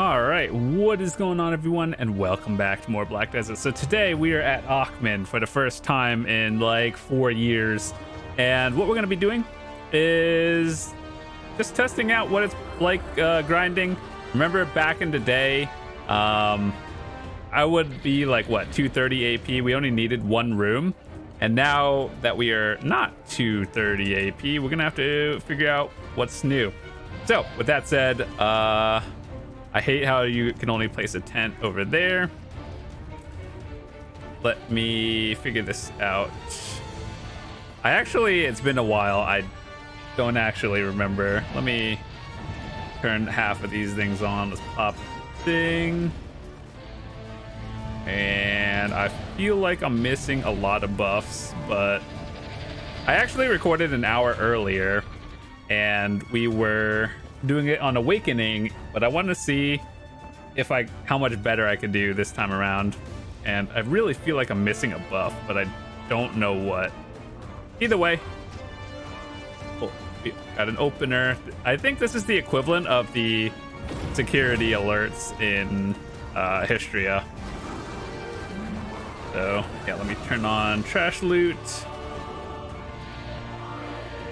All right, what is going on, everyone, and welcome back to more Black Desert. So today we are at Aakman for the first time in like 4 years, and what we're going to be doing is just testing out what it's like grinding. Remember back in the day, I would be like, what, 230 AP? We only needed one room, and now that we are not 230 AP, we're going to have to figure out what's new. So with that said, I hate how you can only place a tent over there. Let me figure this out. It's been a while. I don't actually remember. Let me turn half of these things on. Let's pop the thing. And I feel like I'm missing a lot of buffs, but I actually recorded an hour earlier and we were doing it on Awakening, but I wanted to see how much better I could do this time around, and I really feel like I'm missing a buff, but I don't know what. Either way, we got an opener. I think this is the equivalent of the security alerts in Histria. So yeah, let me turn on trash loot.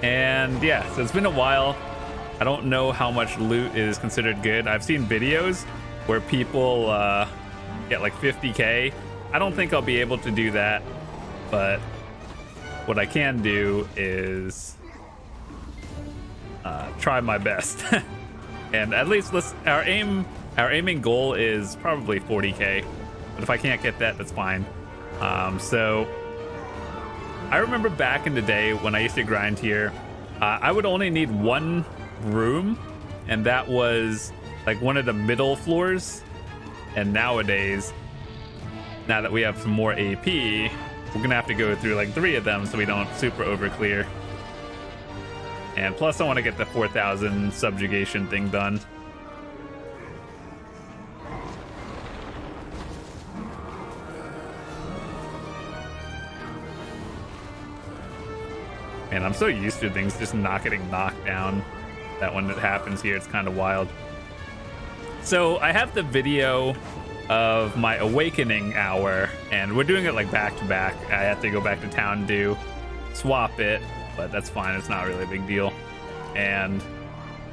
And yeah, so it's been a while. I don't know how much loot is considered good. I've seen videos where people get like 50k. I don't think I'll be able to do that, but what I can do is try my best. And at least our aiming goal is probably 40k, but if I can't get that, that's fine. So I remember back in the day when I used to grind here, I would only need one room, and that was like one of the middle floors. And nowadays, now that we have some more AP, we're gonna have to go through like 3 of them so we don't super over clear. And plus I want to get the 4,000 subjugation thing done. And I'm so used to things just not getting knocked down that when it happens here, it's kind of wild. So I have the video of my Awakening hour, and we're doing it like back to back. I have to go back to town to swap it, but that's fine. It's not really a big deal. And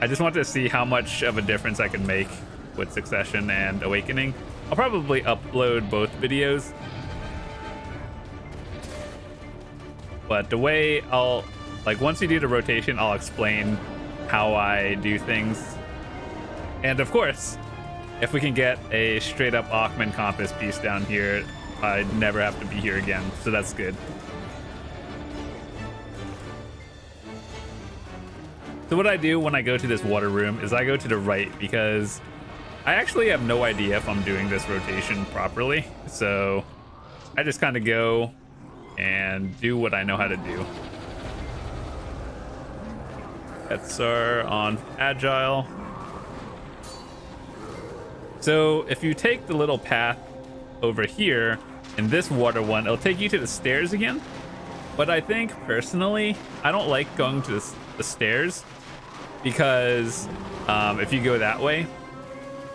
I just wanted to see how much of a difference I can make with Succession and Awakening. I'll probably upload both videos, but the way once you do the rotation, I'll explain how I do things. And of course, if we can get a straight up Aakman compass piece down here, I'd never have to be here again, so that's good. So what I do when I go to this water room is I go to the right, because I actually have no idea if I'm doing this rotation properly. So I just kind of go and do what I know how to do. Pets are on agile. So if you take the little path over here in this water one, it'll take you to the stairs again. But I think personally, I don't like going to the stairs, because if you go that way,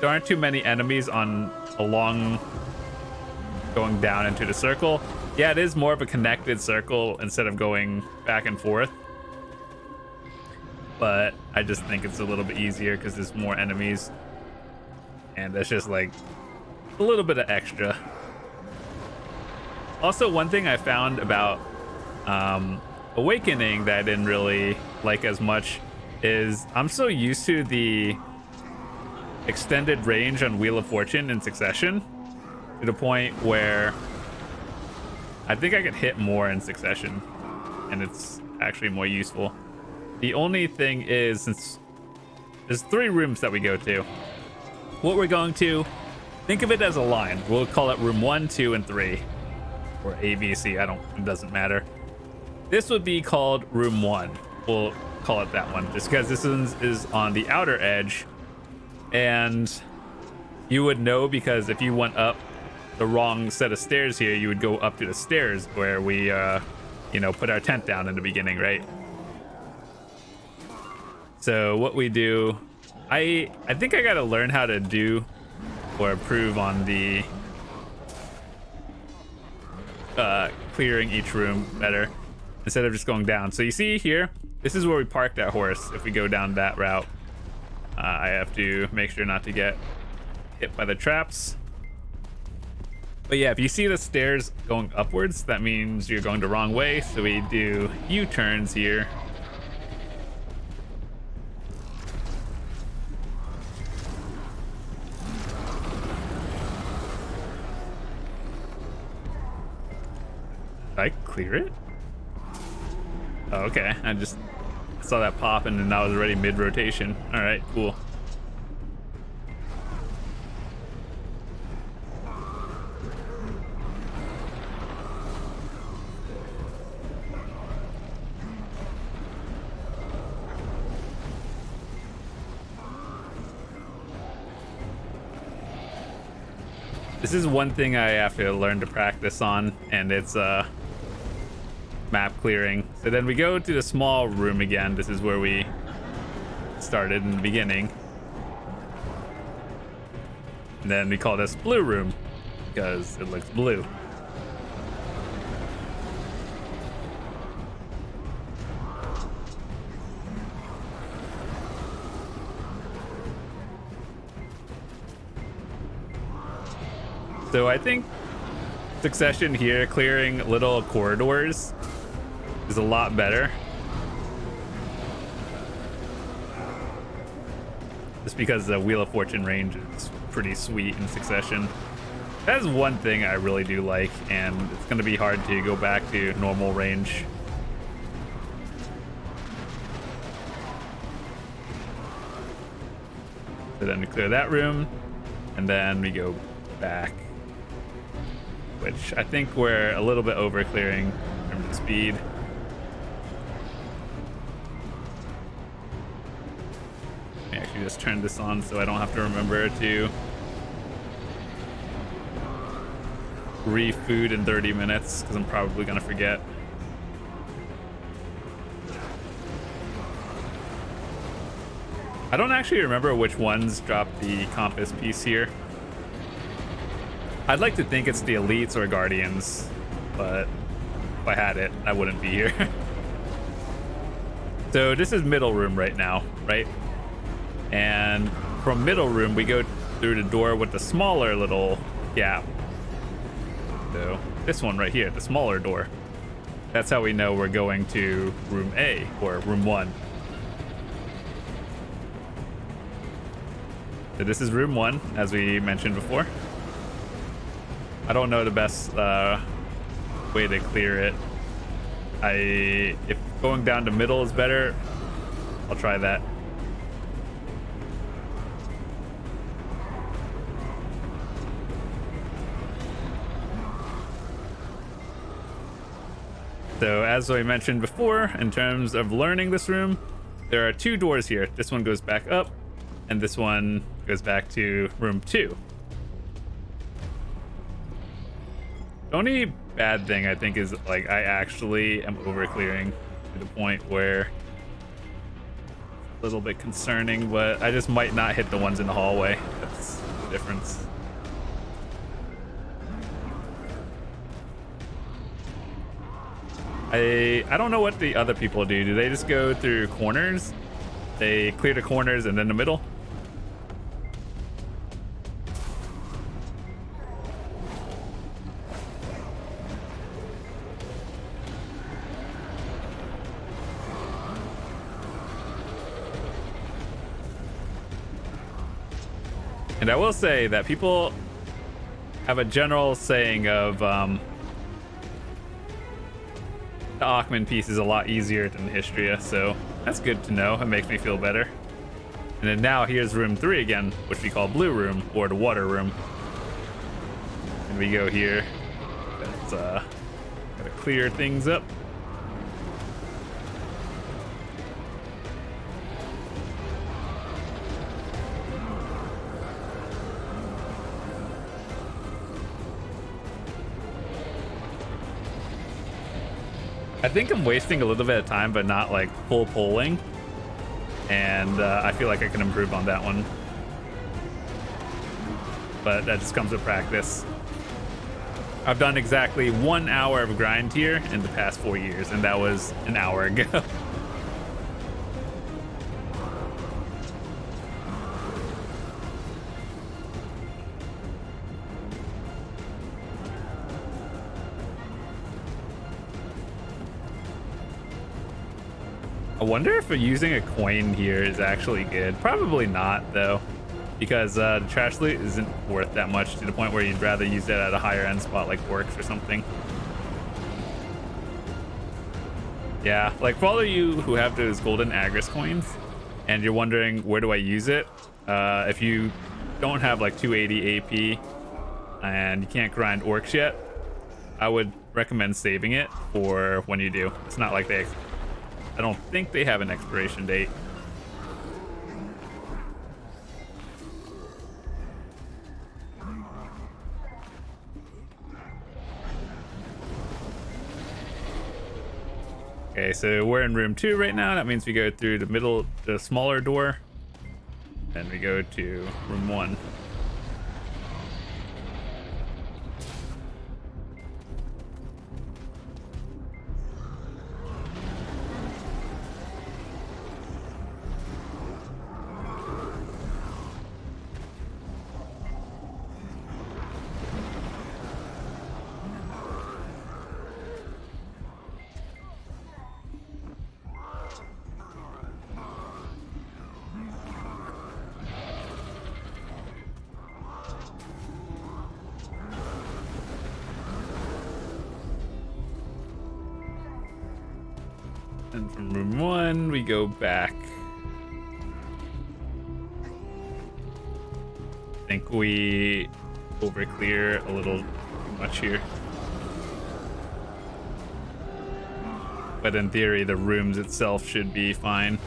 there aren't too many enemies along going down into the circle. Yeah, it is more of a connected circle instead of going back and forth. But I just think it's a little bit easier because there's more enemies. And that's just like a little bit of extra. Also, one thing I found about Awakening that I didn't really like as much is I'm so used to the extended range on Wheel of Fortune in Succession, to the point where I think I could hit more in Succession, and it's actually more useful. The only thing is, since there's 3 rooms that we go to, what we're going to, think of it as a line. We'll call it room 1, 2, and 3, or A, B, C. It doesn't matter. This would be called room 1. We'll call it that one, just because this is on the outer edge, and you would know, because if you went up the wrong set of stairs here, you would go up to the stairs where we put our tent down in the beginning, right? So what we do, I think I gotta learn how to do or improve on the clearing each room better instead of just going down. So you see here, this is where we parked that horse. If we go down that route, I have to make sure not to get hit by the traps. But yeah, if you see the stairs going upwards, that means you're going the wrong way. So we do U-turns here. Did I clear it? Oh, okay. I just saw that pop and then I was already mid-rotation. All right, cool. This is one thing I have to learn to practice on, and it's map clearing. So then we go to the small room again. This is where we started in the beginning. And then we call this blue room because it looks blue. So I think succession here, clearing little corridors, is a lot better. Just because the Wheel of Fortune range is pretty sweet in succession. That is one thing I really do like, and it's going to be hard to go back to normal range. So then we clear that room, and then we go back, which I think we're a little bit over clearing in terms of speed. I actually just turned this on so I don't have to remember to re-food in 30 minutes because I'm probably gonna forget. I don't actually remember which ones dropped the compass piece here. I'd like to think it's the elites or guardians, but if I had it, I wouldn't be here. So this is middle room right now, right? And from middle room, we go through the door with the smaller little gap. So this one right here, the smaller door. That's how we know we're going to room A or room 1. So this is room 1, as we mentioned before. I don't know the best way to clear it. If going down to middle is better, I'll try that. So as I mentioned before, in terms of learning this room, there are 2 doors here. This one goes back up, and this one goes back to room 2. The only bad thing I think is like I actually am over clearing to the point where it's a little bit concerning, but I just might not hit the ones in the hallway. That's the difference. I don't know what the other people do. Do they just go through corners? They clear the corners and then the middle? And I will say that people have a general saying of the Aakman piece is a lot easier than the Histria, so that's good to know. It makes me feel better. And then now here's room 3 again, which we call blue room or the water room. And we go here. That's gotta clear things up. I think I'm wasting a little bit of time, but not like full polling. and I feel like I can improve on that one. But that just comes with practice. I've done exactly 1 hour of grind here in the past 4 years, and that was an hour ago. I wonder if using a coin here is actually good. Probably not, though, because the trash loot isn't worth that much to the point where you'd rather use it at a higher end spot like Orcs or something. Yeah, like for all of you who have those golden Agris coins and you're wondering where do I use it, if you don't have like 280 AP and you can't grind Orcs yet, I would recommend saving it for when you do. It's not like I don't think they have an expiration date. Okay, so we're in room 2 right now. That means we go through the smaller door, and we go to room 1. And from room 1, we go back. I think we overclear a little too much here. But in theory, the rooms itself should be fine.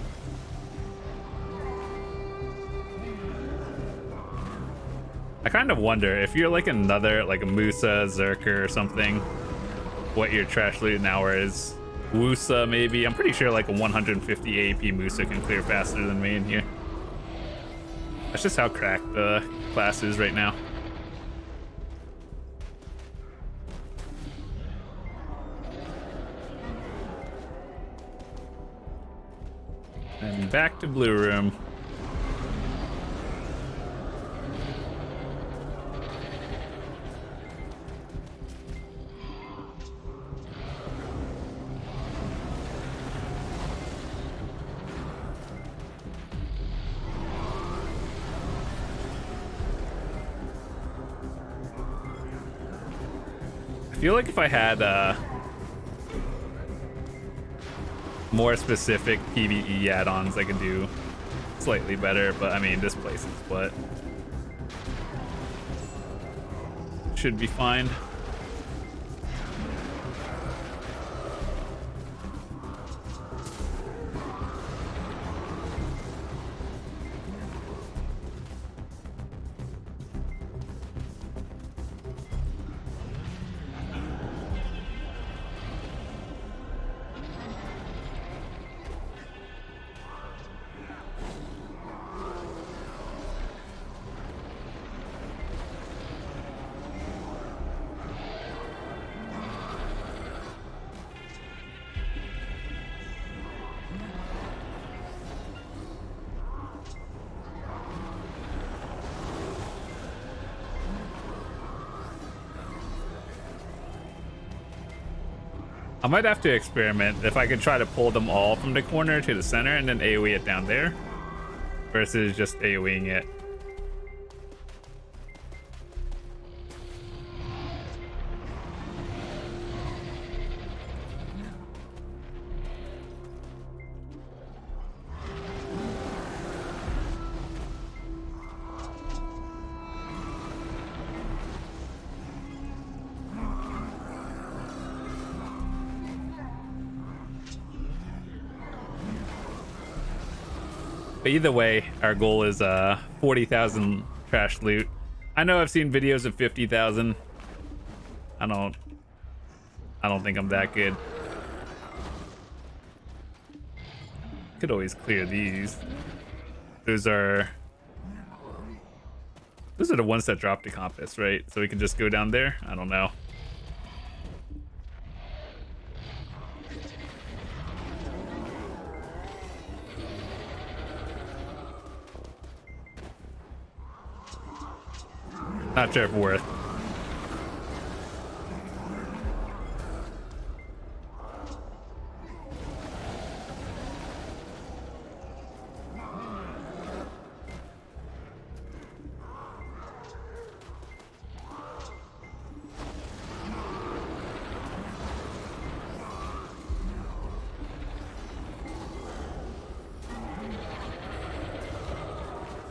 I kind of wonder if you're like another, like a Musa, Zerker or something, what your trash loot now is. Wusa, maybe. I'm pretty sure like a 150 AP Musa can clear faster than me in here. That's just how cracked the class is right now. And back to blue room. I feel like if I had more specific PvE add-ons, I could do slightly better, but I mean, this place is what should be fine. I might have to experiment if I could try to pull them all from the corner to the center and then AoE it down there versus just AoEing it. But either way, our goal is 40,000 trash loot. I know I've seen videos of 50,000. I don't think I'm that good. could always clear these. Those are the ones that drop the compass, right? So we can just go down there? I don't know. Not sure if worth.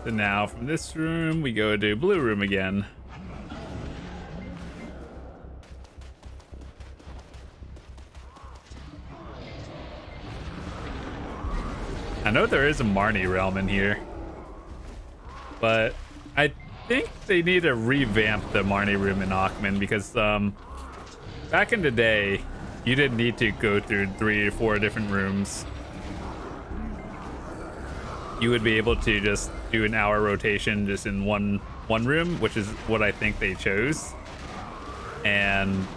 So now from this room, we go to blue room again. I know there is a Marni realm in here, but I think they need to revamp the Marni room in Aakman because back in the day, you didn't need to go through 3 or 4 different rooms. You would be able to just do an hour rotation just in one room, which is what I think they chose. And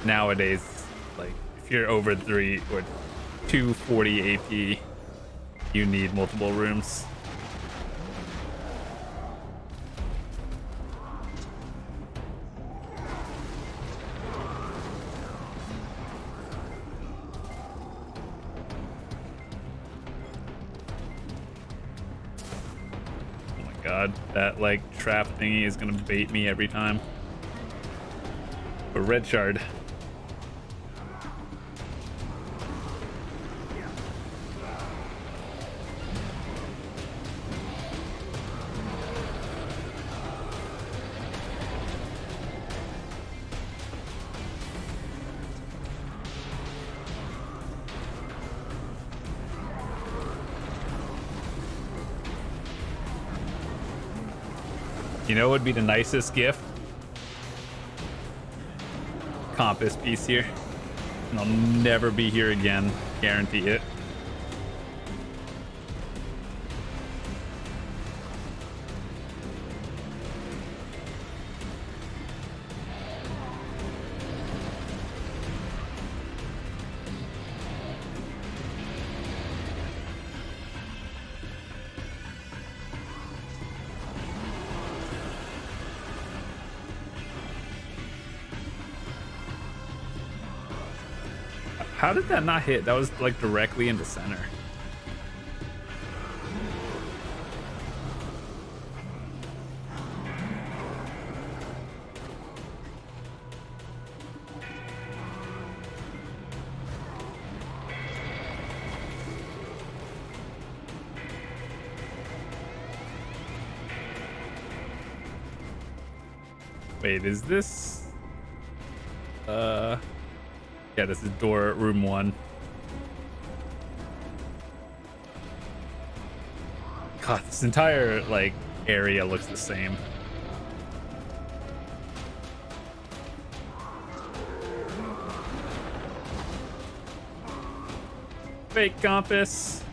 nowadays, like if you're over 3 or 240 AP, you need multiple rooms. God, that like trap thingy is gonna bait me every time. A red shard. You know what would be the nicest gift? Compass piece here. And I'll never be here again. Guarantee it. How did that not hit? That was like directly into center. Wait, is this yeah, this is door room 1. God, this entire like area looks the same. Fake compass.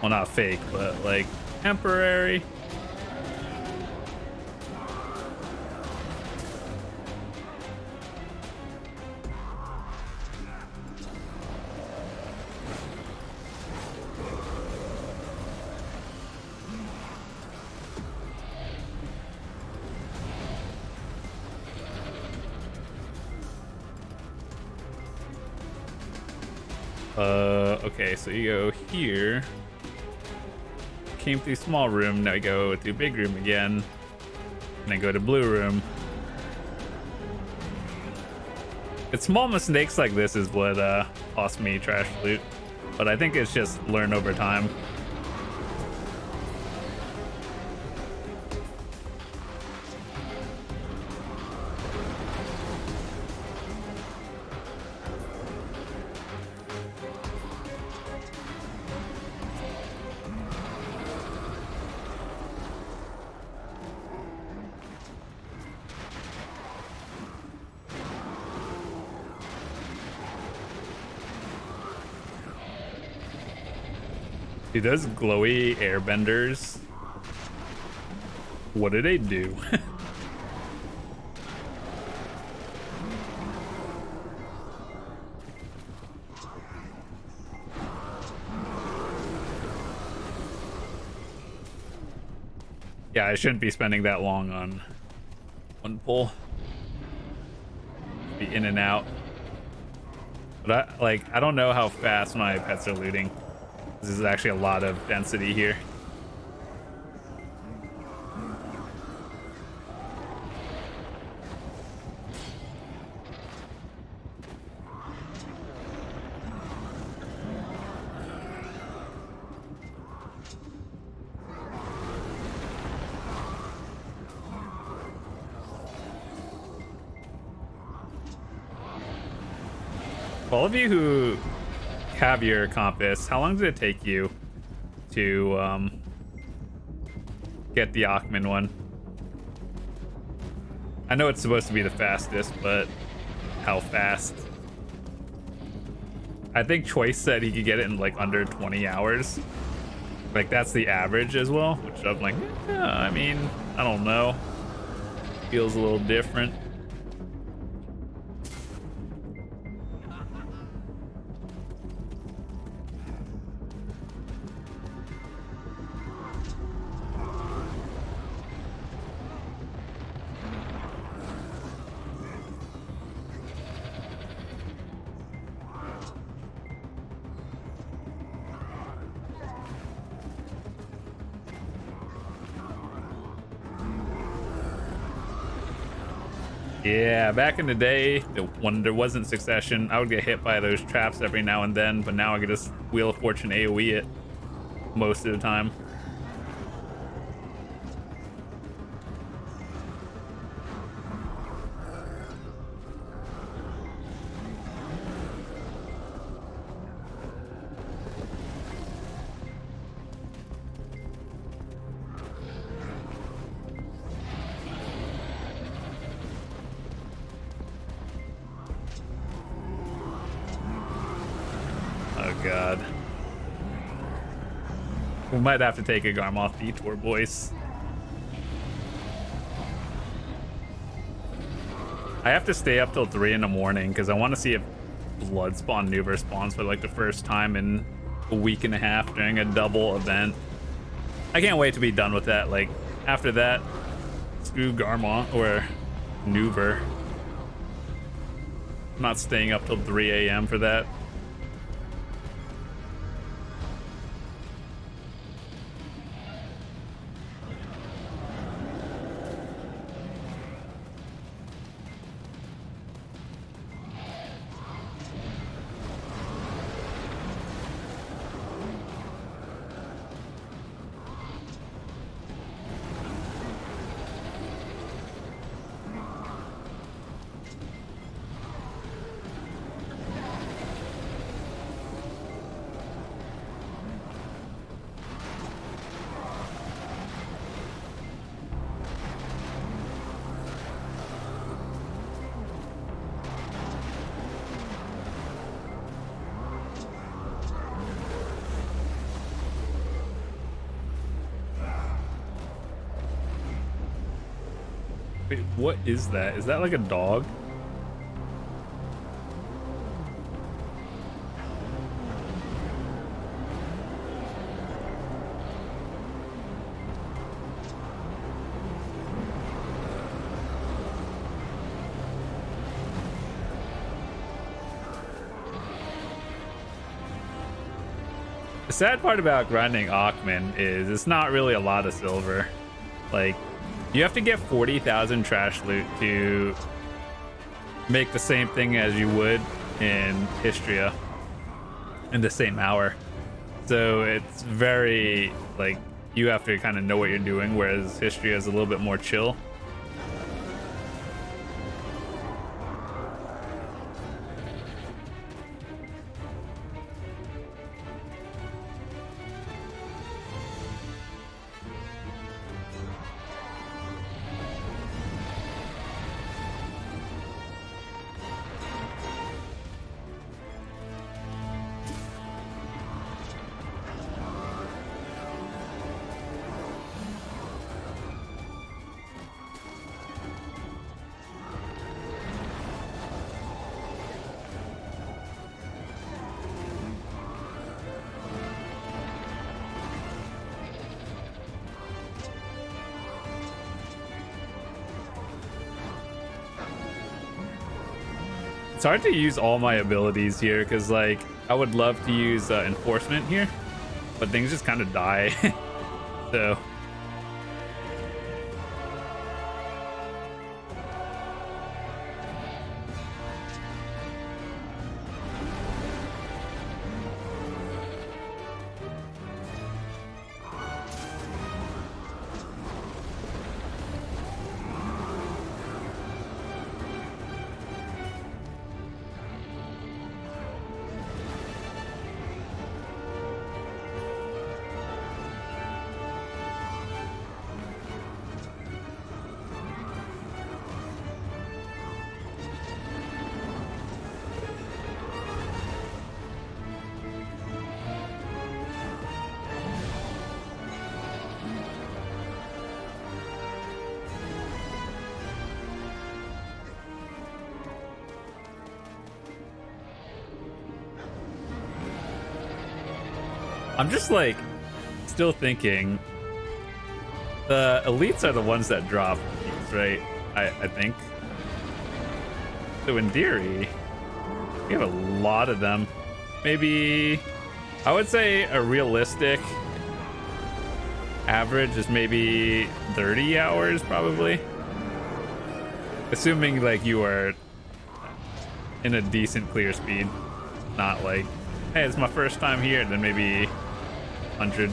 Well, not fake, but like temporary. Okay, so you go here. Came through small room, now you go to big room again. And then go to blue room. It's small mistakes like this is what cost me trash loot. But I think it's just learn over time. Dude, those glowy airbenders. What do they do? Yeah, I shouldn't be spending that long on one pull. Be in and out. But I don't know how fast my pets are looting. This is actually a lot of density here. For all of you who have your compass, how long did it take you to get the Aakman one? I know it's supposed to be the fastest, but how fast? I think Choice said he could get it in like under 20 hours. Like that's the average as well, which I'm like, yeah, I mean, I don't know. Feels a little different. Yeah, back in the day, when there wasn't succession, I would get hit by those traps every now and then, but now I can just Wheel of Fortune AoE it most of the time. God. We might have to take a Garmoth detour, boys. I have to stay up till 3 in the morning because I want to see if Bloodspawn Nuver spawns for like the first time in a week and a half during a double event. I can't wait to be done with that. Like, after that, screw Garmoth or Nuver. I'm not staying up till 3 a.m. for that. Wait, what is that? Is that like a dog? The sad part about grinding Aakman is it's not really a lot of silver. Like, you have to get 40,000 trash loot to make the same thing as you would in Histria in the same hour. So it's very, like, you have to kind of know what you're doing, whereas Histria is a little bit more chill. It's hard to use all my abilities here because, like, I would love to use enforcement here, but things just kind of die. So I'm just like still thinking the elites are the ones that drop these, right? I think. So in theory, we have a lot of them. Maybe I would say a realistic average is maybe 30 hours probably. Assuming like you are in a decent clear speed, not like, hey, it's my first time here, then maybe 100.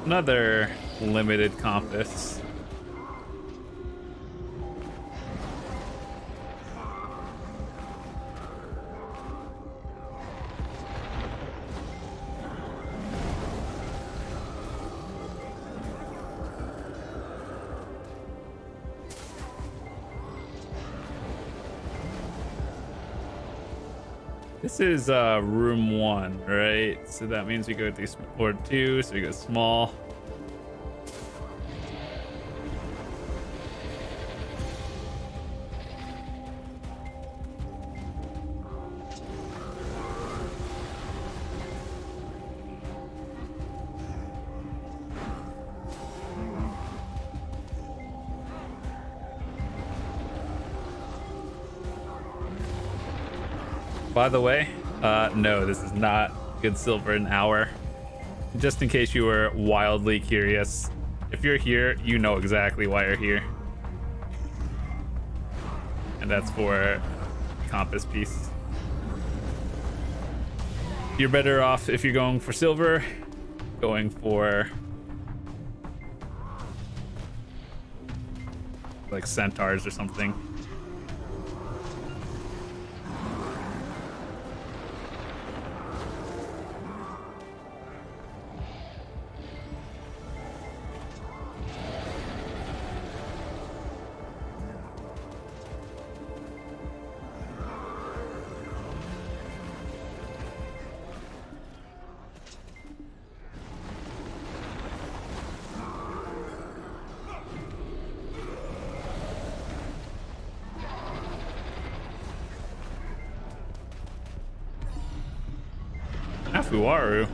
Another limited compass. This is room 1, right? So that means we go through floor 2, so we go small. By the way, no, this is not good silver an hour. Just in case you were wildly curious, if you're here, you know exactly why you're here. And that's for compass piece. You're better off if you're going for silver, going for like centaurs or something. Fuaru.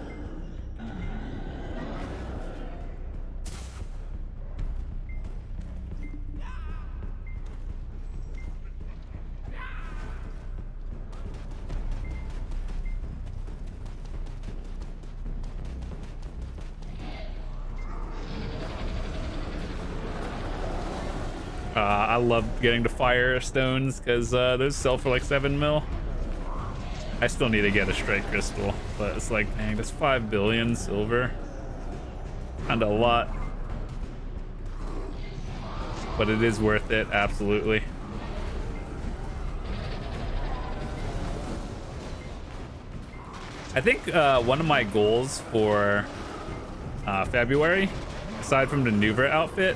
I love getting to fire stones because those sell for like 7 mil. I still need to get a strike crystal, but it's like, dang, that's 5 billion silver. Kinda a lot. But it is worth it, absolutely. I think one of my goals for February, aside from the Nuver outfit,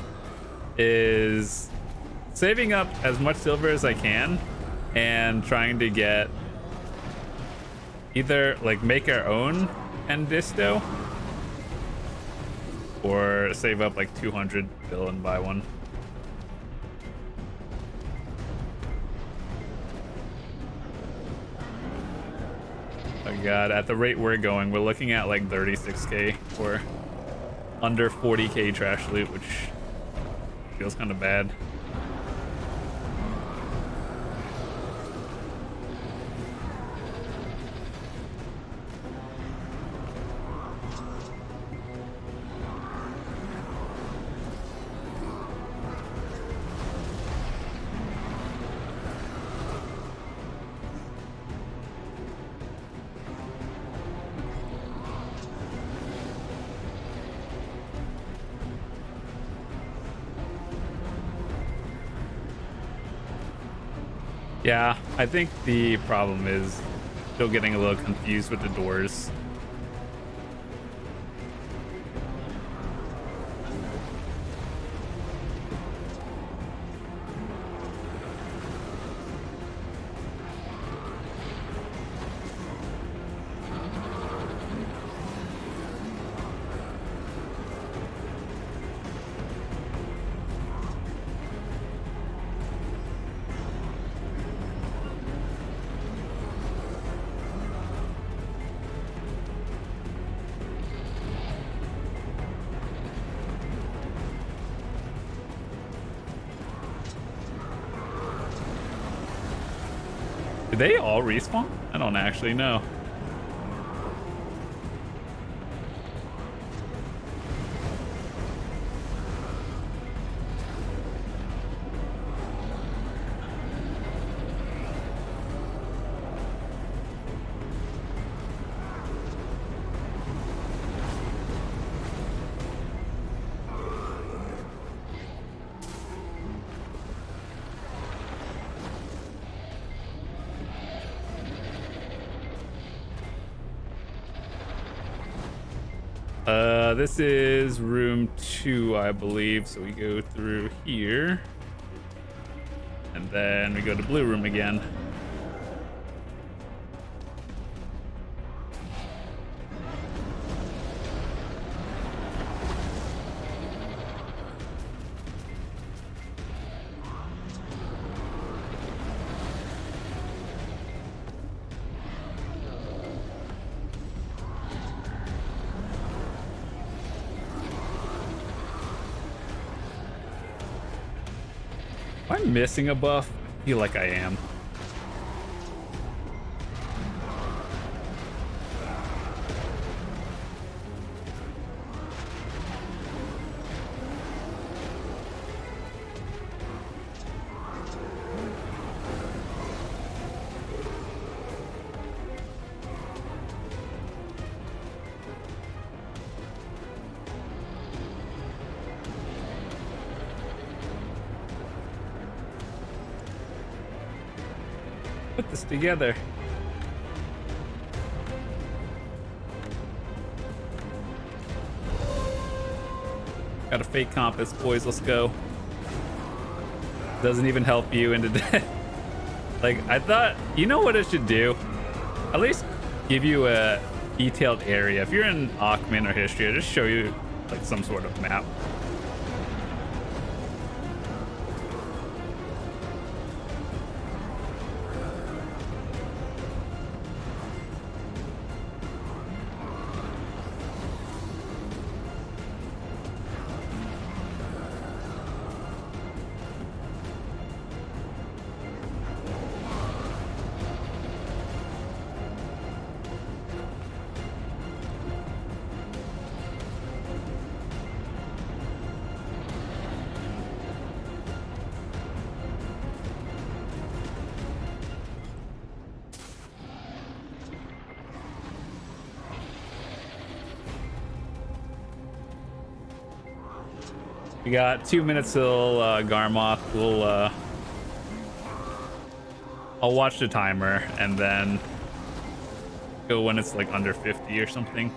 is saving up as much silver as I can and trying to get either like make our own Endisto or save up like 200 bill and buy one. Oh god, at the rate we're going, we're looking at like 36k for under 40k trash loot, which feels kind of bad. Yeah, I think the problem is still getting a little confused with the doors. Did they all respawn? I don't actually know. This is room 2, I believe. So we go through here. And then we go to blue room again. Am I missing a buff? I feel like I am. Put this together. Got a fake compass, boys. Let's go. Doesn't even help you into death. Like, I thought, you know what it should do? At least give you a detailed area. If you're in Aakman or history, I'll just show you like some sort of map. We got 2 minutes till Garmoth. I'll watch the timer and then go when it's like under 50 or something.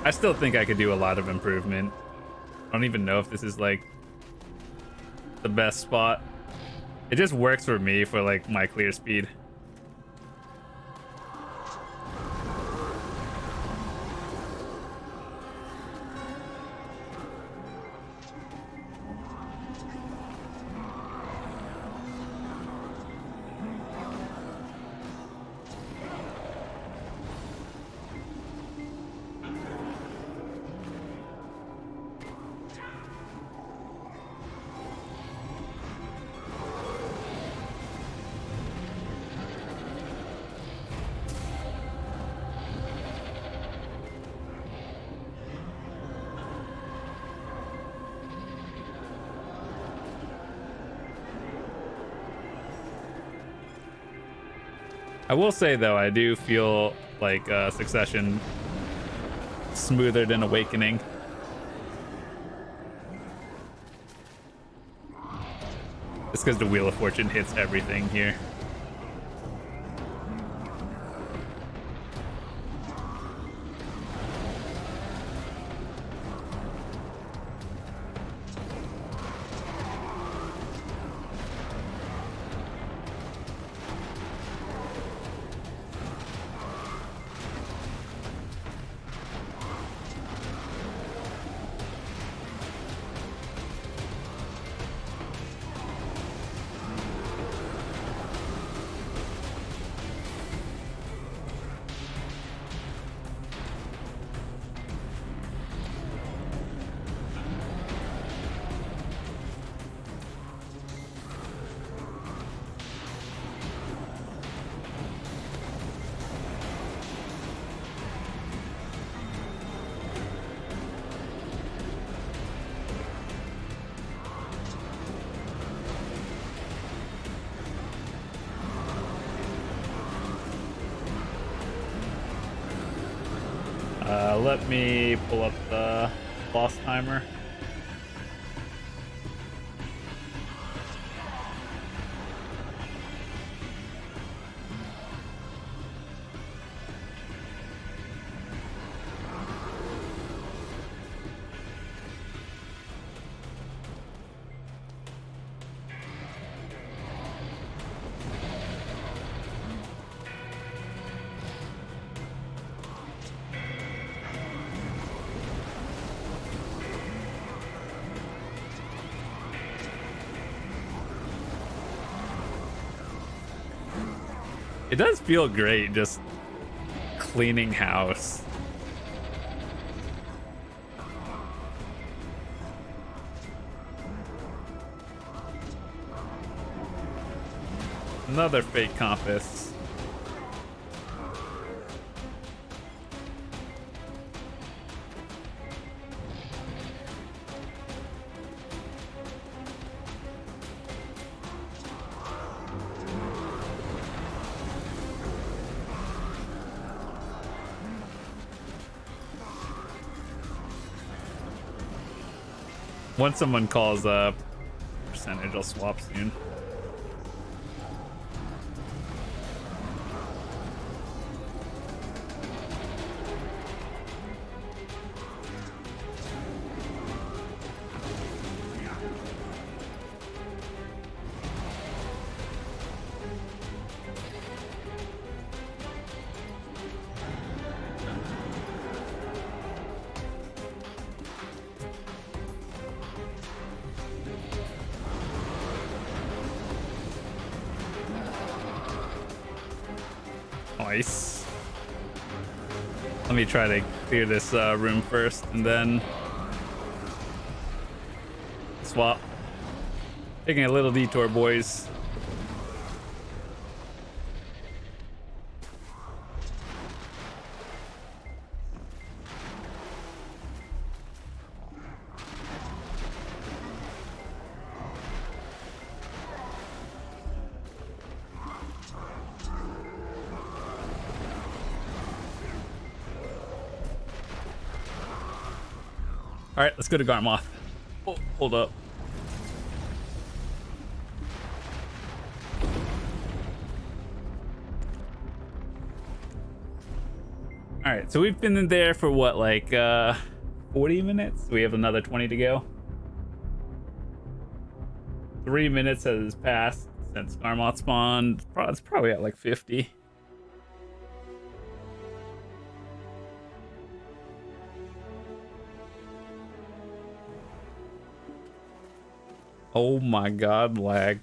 I still think I could do a lot of improvement. I don't even know if this is like the best spot. It just works for me for like my clear speed. I will say though, I do feel like Succession smoother than Awakening. Just because the Wheel of Fortune hits everything here. Let me pull up the boss timer. It does feel great just cleaning house. Another fake compass. Once someone calls up percentage, I'll swap soon. Nice. Let me try to clear this room first and then swap. Taking a little detour, boys. All right, let's go to Garmoth. Oh, hold up. All right, so we've been in there for what, like 40 minutes? We have another 20 to go. 3 minutes has passed since Garmoth spawned. It's probably at like 50. Oh my god, lag.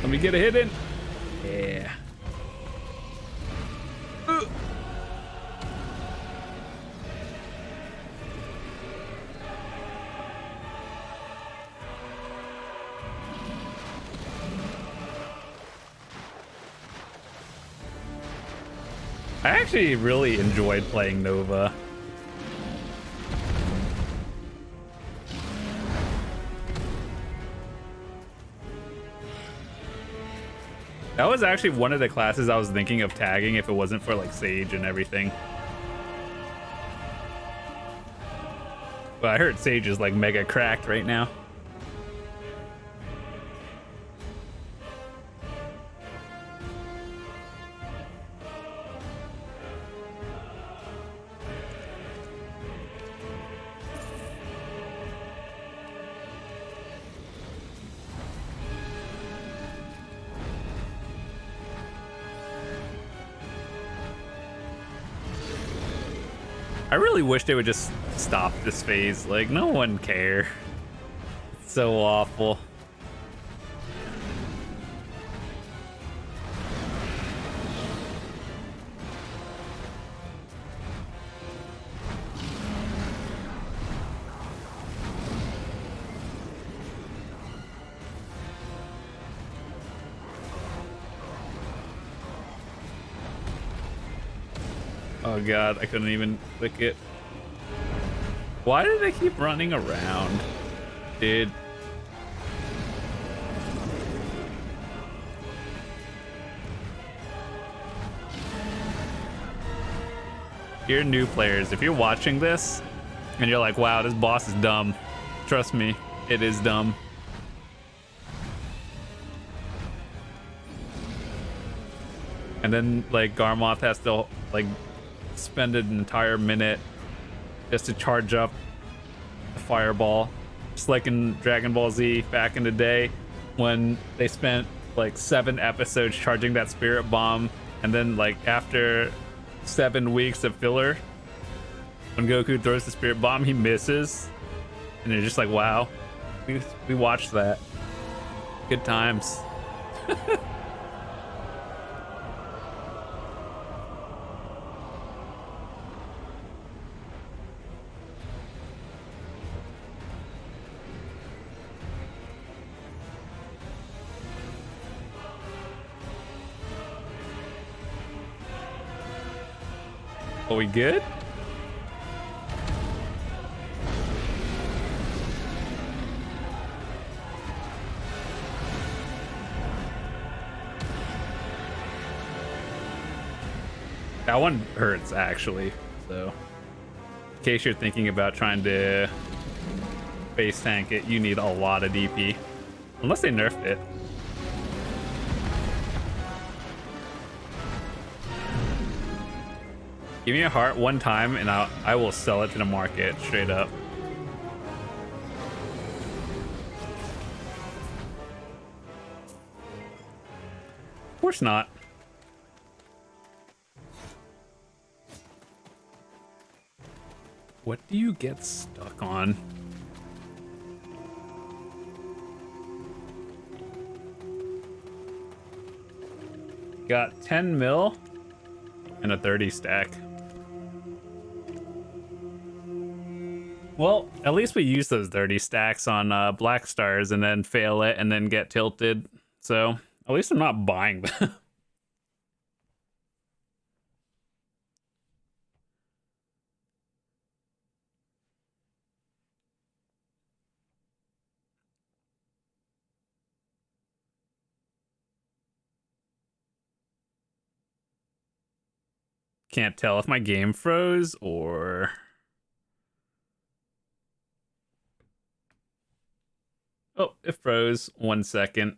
Let me get a hit in. Yeah. I actually really enjoyed playing Nova. That was actually one of the classes I was thinking of tagging if it wasn't for like Sage and everything. But I heard Sage is like mega cracked right now. I really wish they would just stop this phase. Like, no one care. It's so awful. Oh god, I couldn't even click it. Why do they keep running around? Dude. You're new players. If you're watching this and you're like, wow, this boss is dumb. Trust me, it is dumb. And then like Garmoth has to like spend an entire minute just to charge up the fireball, just like in Dragon Ball Z back in the day when they spent like 7 episodes charging that spirit bomb, and then like after 7 weeks of filler, when Goku throws the spirit bomb, he misses, and you're just like, wow, we watched that. Good times. Are we good? That one hurts actually, so in case you're thinking about trying to base tank it, you need a lot of DP. Unless they nerfed it. Give me a heart one time and I will sell it to the market straight up. Of course not. What do you get stuck on? Got 10 mil and a 30 stack. Well, at least we use those 30 stacks on Black Stars and then fail it and then get tilted. So at least I'm not buying them. Can't tell if my game froze or... Oh, it froze. 1 second.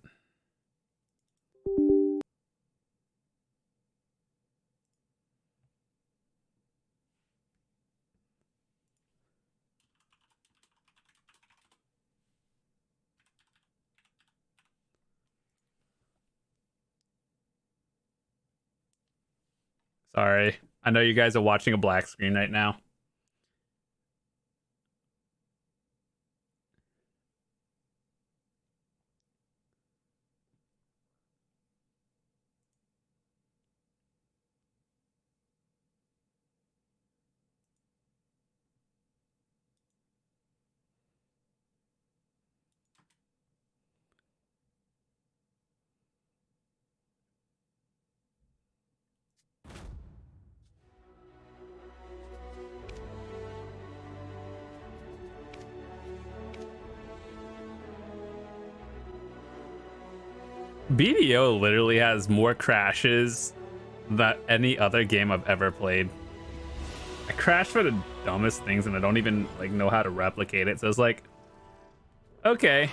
Sorry. I know you guys are watching a black screen right now. BDO literally has more crashes than any other game I've ever played. I crash for the dumbest things and I don't even like know how to replicate it. So it's like, okay.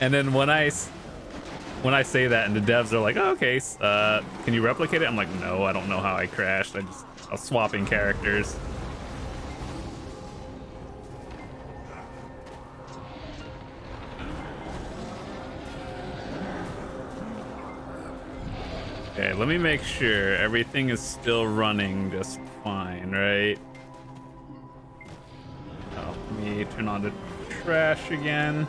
And then when I say that and the devs are like, oh, okay, can you replicate it? I'm like, no, I don't know how I crashed. I was swapping characters. Okay, let me make sure everything is still running just fine, right? Oh, let me turn on the trash again.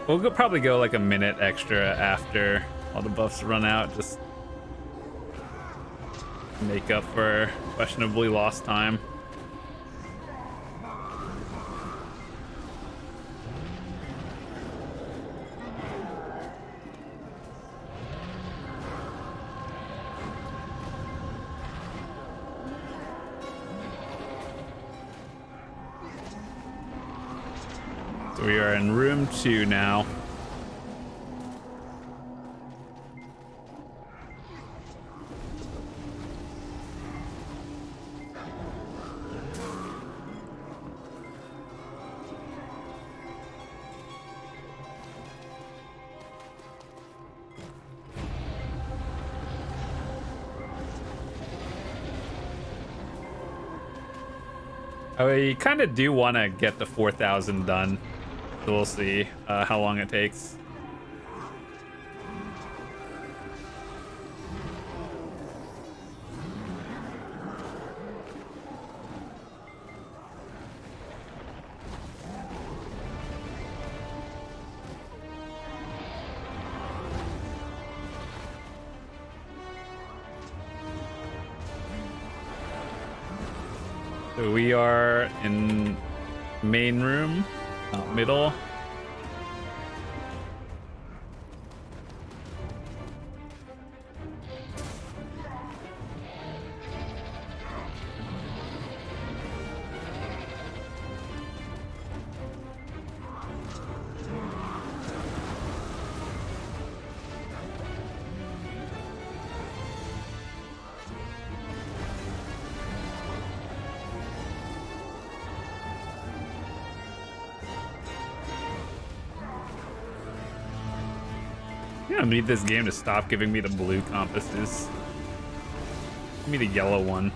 We'll probably go like a minute extra after all the buffs run out, just make up for questionably lost time. So we are in room 2 now. I kind of do want to get the 4,000 done. So we'll see how long it takes. So we are in main room, middle. I need this game to stop giving me the blue compasses. Give me the yellow one.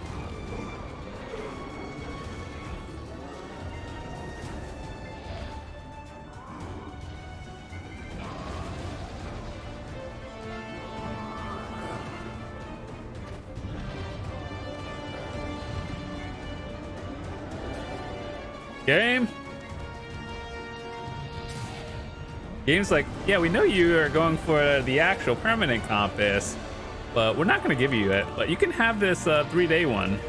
Game. Game's like, yeah, we know you are going for the actual permanent compass, but we're not going to give you it. But you can have this 3-day one.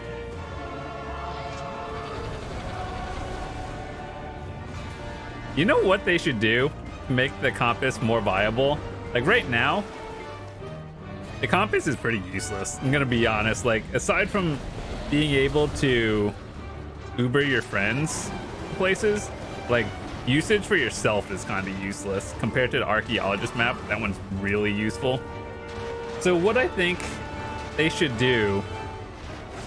You know what they should do to make the compass more viable? Like right now, the compass is pretty useless. I'm going to be honest. Like aside from being able to Uber your friends places, like usage for yourself is kind of useless compared to the archaeologist map. That one's really useful. So what I think they should do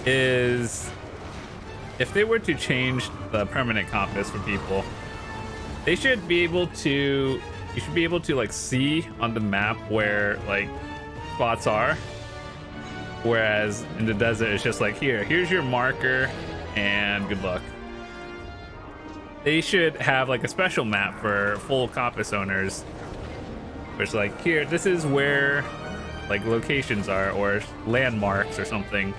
is, if they were to change the permanent compass for people, they should be able to, you should be able to like see on the map where like spots are, whereas in the desert it's just like, here's your marker and good luck. They should have like a special map for full compass owners, which like, here, this is where like locations are, or landmarks or something,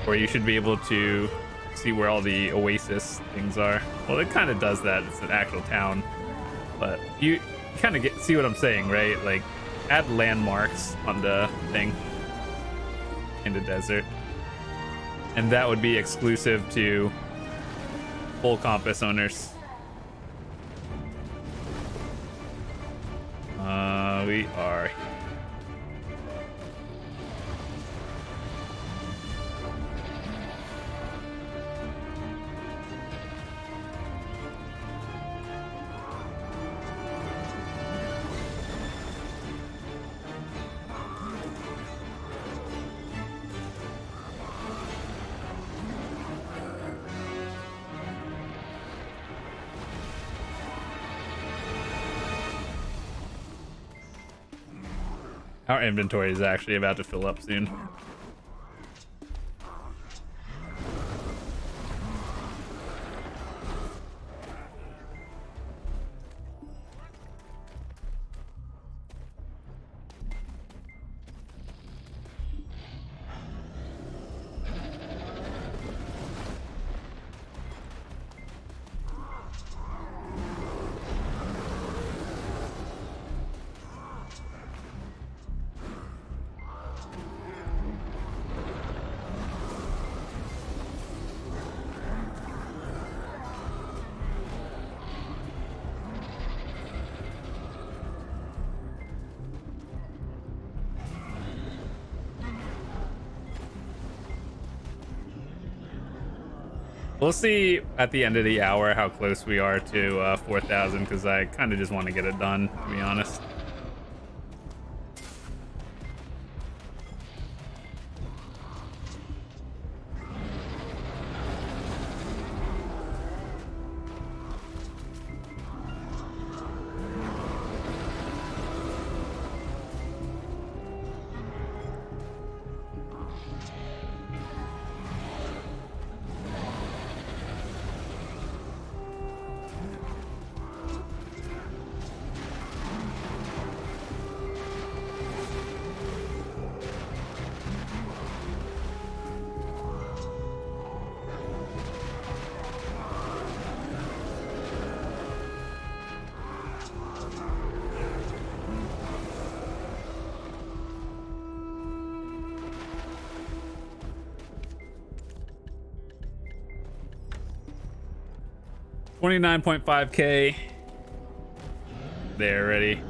where you should be able to see where all the oasis things are. Well, it kind of does that. It's an actual town, but you kind of see what I'm saying, right? Like, add landmarks on the thing in the desert, and that would be exclusive to full compass owners. We are. Our inventory is actually about to fill up soon. We'll see at the end of the hour how close we are to 4,000, because I kind of just want to get it done, to be honest. $29.5K. There, ready.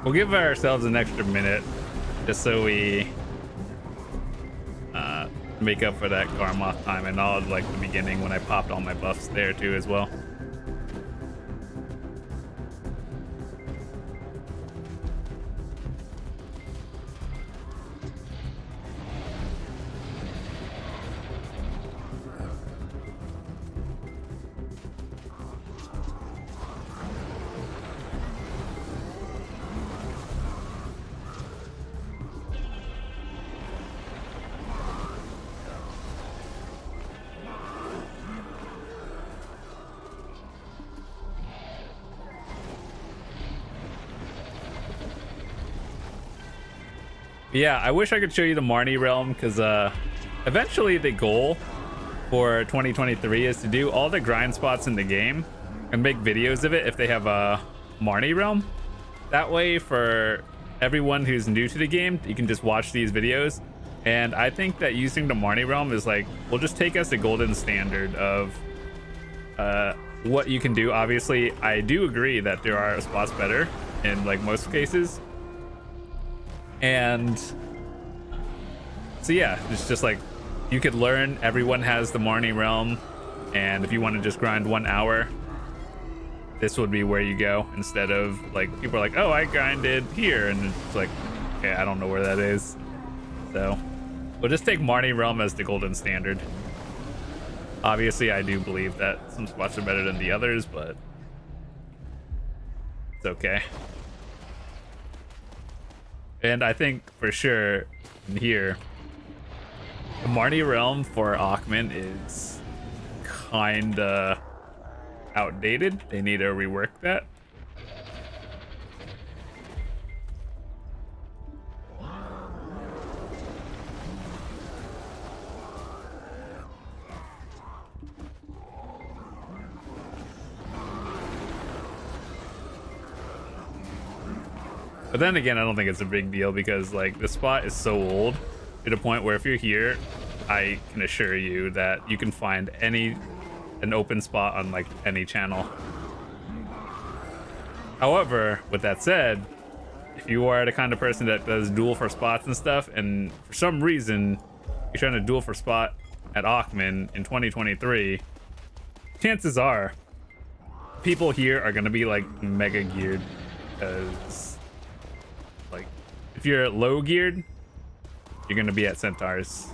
We'll give ourselves an extra minute just so we make up for that Garmoth time, and all like the beginning when I popped all my buffs there too as well. Yeah, I wish I could show you the Marni realm, because eventually the goal for 2023 is to do all the grind spots in the game and make videos of it if they have a Marni realm. That way, for everyone who's new to the game, you can just watch these videos. And I think that using the Marni realm is like, will just take us the golden standard of what you can do. Obviously, I do agree that there are spots better in like most cases. And so yeah, it's just like you could learn, everyone has the Marni realm, and if you want to just grind 1 hour, this would be where you go, instead of like people are like, oh, I grinded here, and it's like, okay, I don't know where that is. So we'll just take Marni realm as the golden standard. Obviously, I do believe that some spots are better than the others, but it's okay. And I think for sure in here, the Marni realm for Aakman is kinda outdated. They need to rework that. But then again, I don't think it's a big deal because like the spot is so old to the point where if you're here, I can assure you that you can find an open spot on like any channel. However, with that said, if you are the kind of person that does duel for spots and stuff, and for some reason you're trying to duel for spot at Aakman in 2023, chances are people here are gonna be like mega geared, because like if you're low geared, you're gonna be at centaurs.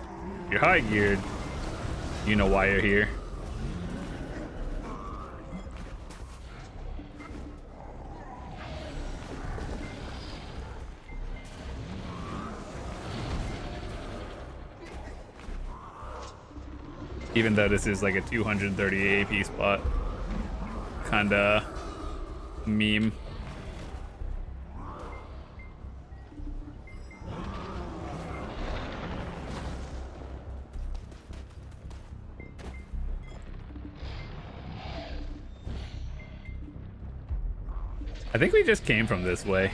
If you're high geared, you know why you're here. Even though this is like a 230 AP spot, kinda meme. I think we just came from this way.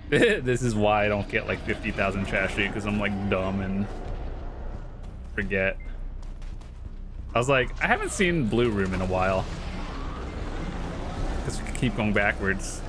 This is why I don't get like 50,000 trash loot, because I'm like dumb and forget. I was like, I haven't seen Blue Room in a while, because we keep going backwards.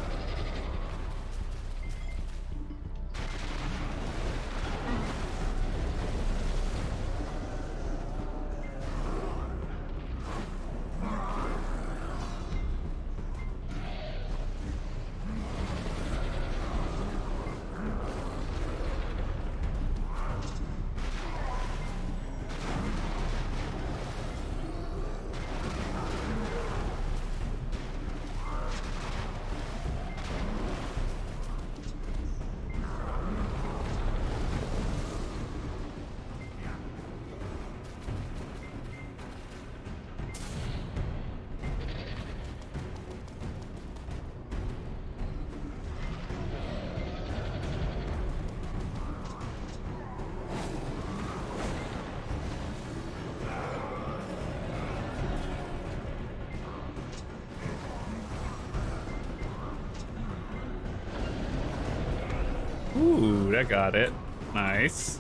Ooh, that got it. Nice.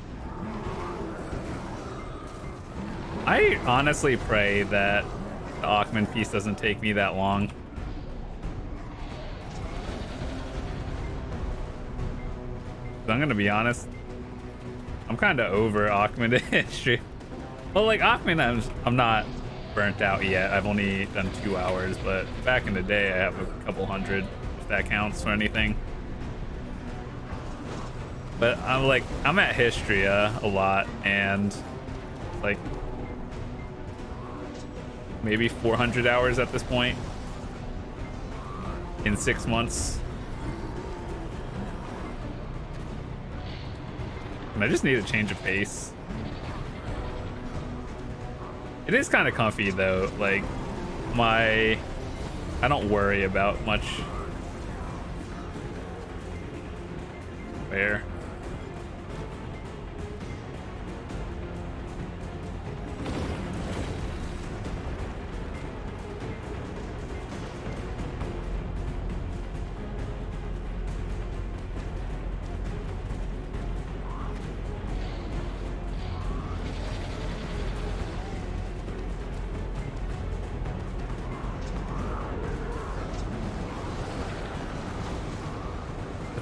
I honestly pray that the Aakman piece doesn't take me that long. I'm gonna be honest, I'm kind of over Aakman history. Well, like Aakman, I'm not burnt out yet. I've only done 2 hours, but back in the day, I have a couple hundred, if that counts for anything. But I'm at Histria a lot, and like maybe 400 hours at this point in 6 months. And I just need a change of pace. It is kind of comfy though. Like I don't worry about much wear.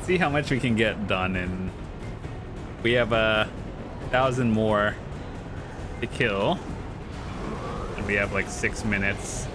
See how much we can get done, and we have 1,000 more to kill, and we have like 6 minutes.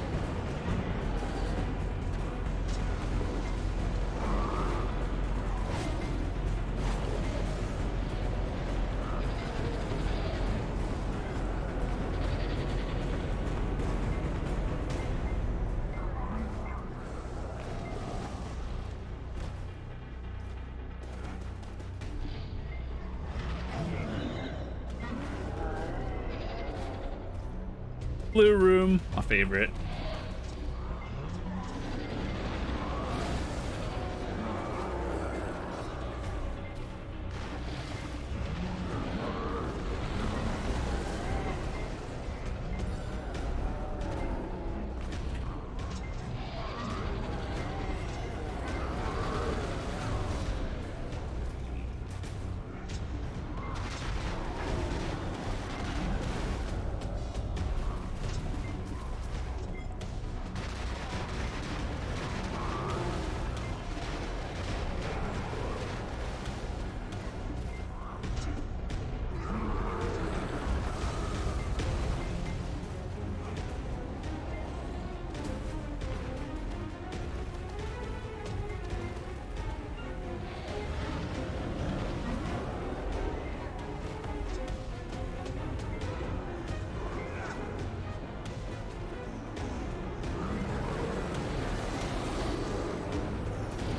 Blue room, my favorite.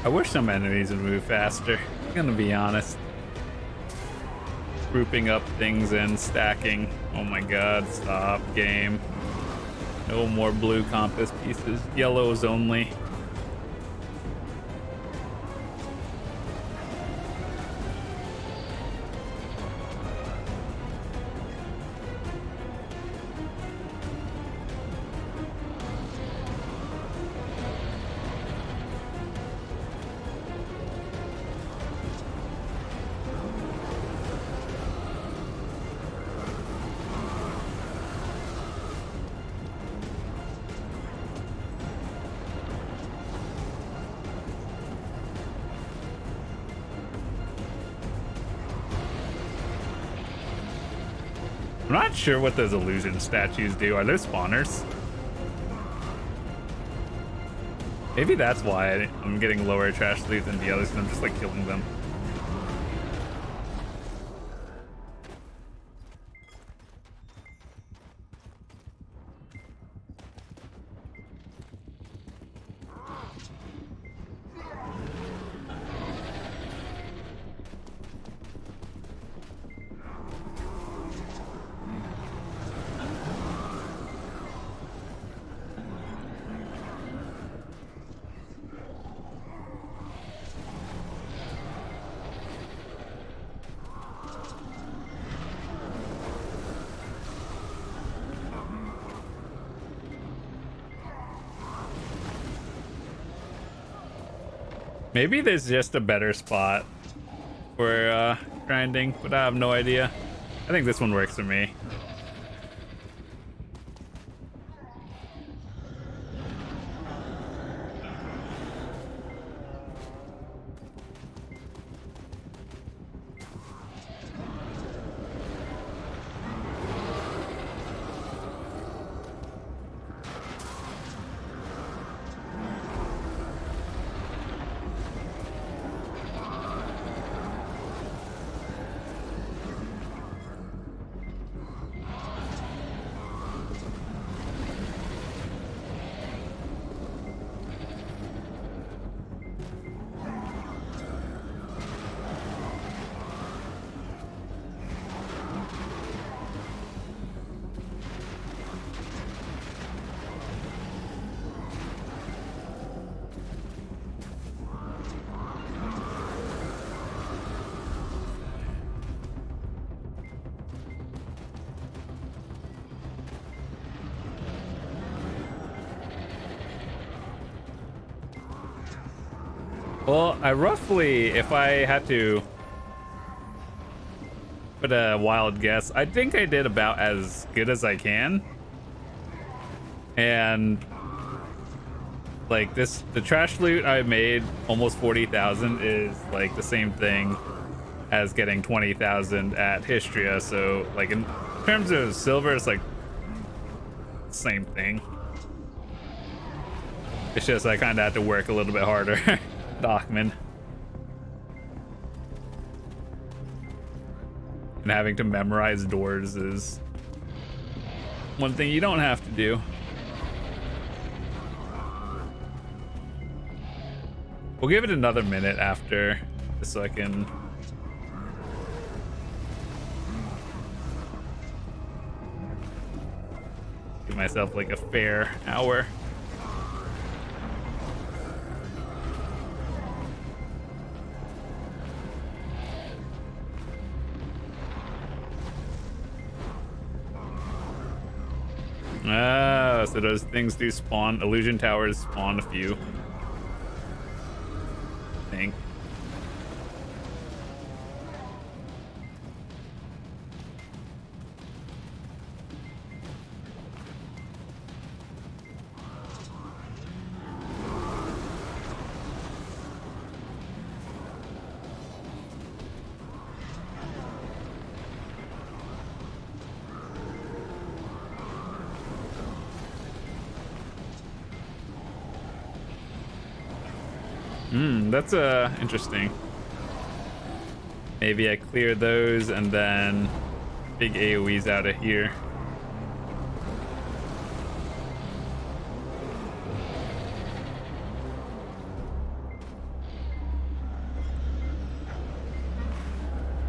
I wish some enemies would move faster. I'm gonna be honest. Grouping up things and stacking. Oh my god, stop, game. No more blue compass pieces. Yellows only. I'm not sure what those illusion statues do. Are those spawners? Maybe that's why I'm getting lower trash loot than the others, and I'm just like killing them. Maybe there's just a better spot for grinding, but I have no idea. I think this one works for me. Well, I roughly, if I had to put a wild guess, I think I did about as good as I can. And like the trash loot I made, almost 40,000, is like the same thing as getting 20,000 at Histria. So like in terms of silver, it's like same thing. It's just I kind of had to work a little bit harder. Aakman. And having to memorize doors is one thing you don't have to do. We'll give it another minute after, just so I can give myself like a fair hour. Oh, so those things do spawn. Illusion towers spawn a few. I think. That's interesting. Maybe I clear those and then big AoEs out of here.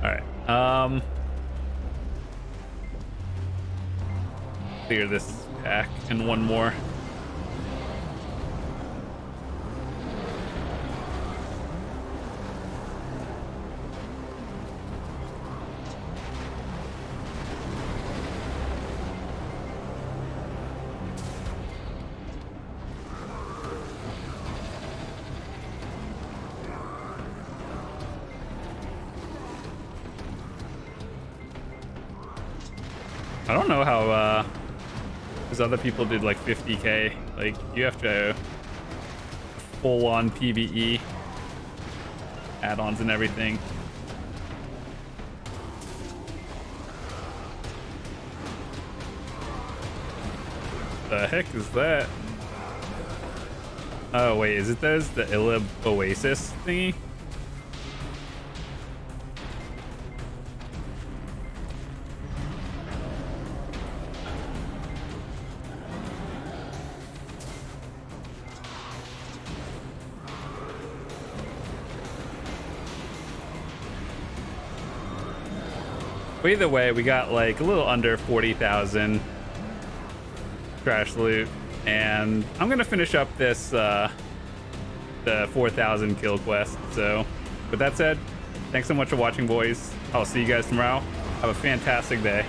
All right. Clear this pack and one more. I don't know how because other people did like 50k. Like you have to full on PvE add-ons and everything. The heck is that? Oh wait, is it those the Ilib Oasis thingy? But either way, we got like a little under 40,000 trash loot, and I'm gonna finish up this the 4,000 kill quest. So with that said, thanks so much for watching, boys. I'll see you guys tomorrow. Have a fantastic day.